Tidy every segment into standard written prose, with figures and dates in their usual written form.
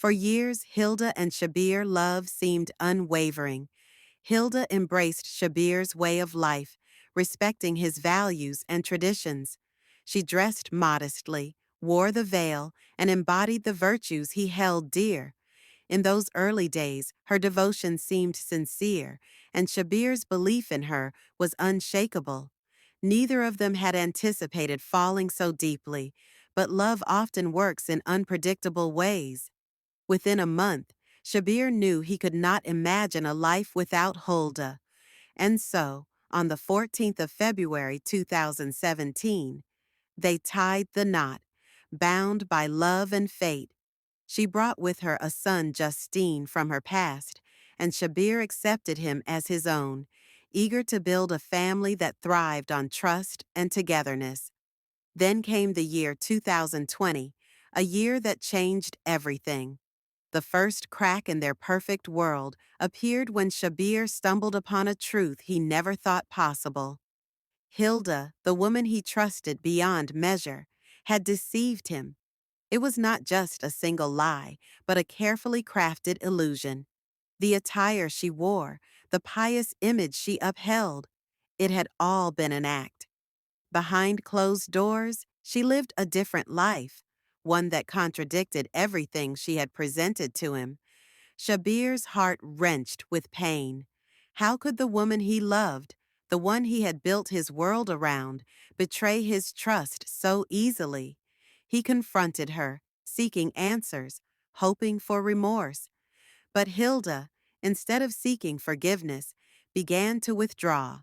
For years, Hilda and Shabir love seemed unwavering. Hilda embraced Shabir's way of life, respecting his values and traditions. She dressed modestly, wore the veil, and embodied the virtues he held dear. In those early days, her devotion seemed sincere, and Shabir's belief in her was unshakable. Neither of them had anticipated falling so deeply, but love often works in unpredictable ways. Within a month, Shabir knew he could not imagine a life without Hulda, and so, on the 14th of February 2017, they tied the knot, bound by love and fate. She brought with her a son, Justine, from her past, and Shabir accepted him as his own, eager to build a family that thrived on trust and togetherness. Then came the year 2020, a year that changed everything. The first crack in their perfect world appeared when Shabir stumbled upon a truth he never thought possible. Hilda, the woman he trusted beyond measure, had deceived him. It was not just a single lie, but a carefully crafted illusion. The attire she wore, the pious image she upheld, it had all been an act. Behind closed doors, she lived a different life, one that contradicted everything she had presented to him. Shabir's heart wrenched with pain. How could the woman he loved, the one he had built his world around, betray his trust so easily? He confronted her, seeking answers, hoping for remorse. But Hilda, instead of seeking forgiveness, began to withdraw.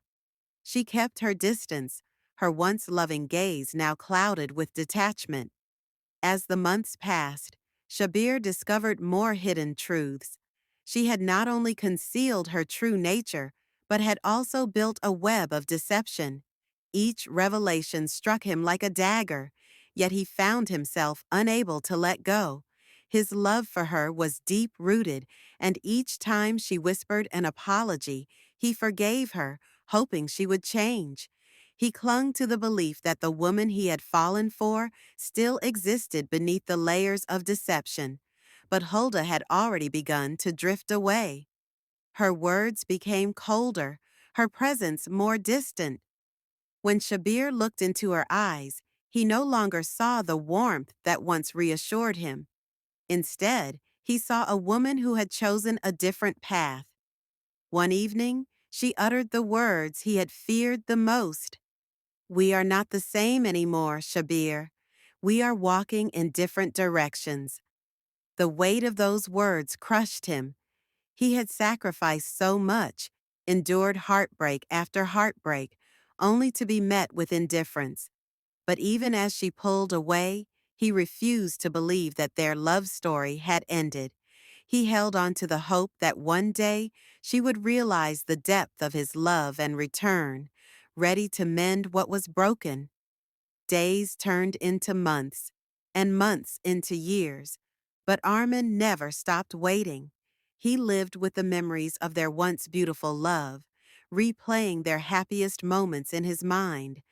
She kept her distance, her once loving gaze now clouded with detachment. As the months passed, Shabir discovered more hidden truths. She had not only concealed her true nature, but had also built a web of deception. Each revelation struck him like a dagger, yet he found himself unable to let go. His love for her was deep-rooted, and each time she whispered an apology, he forgave her, hoping she would change. He clung to the belief that the woman he had fallen for still existed beneath the layers of deception, but Hulda had already begun to drift away. Her words became colder, her presence more distant. When Shabir looked into her eyes, he no longer saw the warmth that once reassured him. Instead, he saw a woman who had chosen a different path. One evening, she uttered the words he had feared the most. "We are not the same anymore, Shabir. We are walking in different directions." The weight of those words crushed him. He had sacrificed so much, endured heartbreak after heartbreak, only to be met with indifference. But even as she pulled away, he refused to believe that their love story had ended. He held on to the hope that one day she would realize the depth of his love and return, ready to mend what was broken. Days turned into months, and months into years, but Armin never stopped waiting. He lived with the memories of their once beautiful love, replaying their happiest moments in his mind.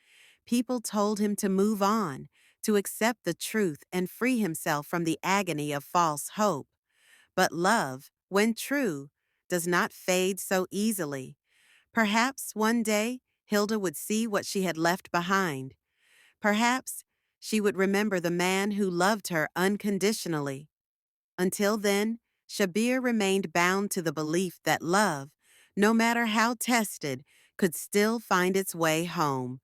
People told him to move on, to accept the truth and free himself from the agony of false hope. But love, when true, does not fade so easily. Perhaps one day Hilda would see what she had left behind. Perhaps she would remember the man who loved her unconditionally. Until then, Shabir remained bound to the belief that love, no matter how tested, could still find its way home.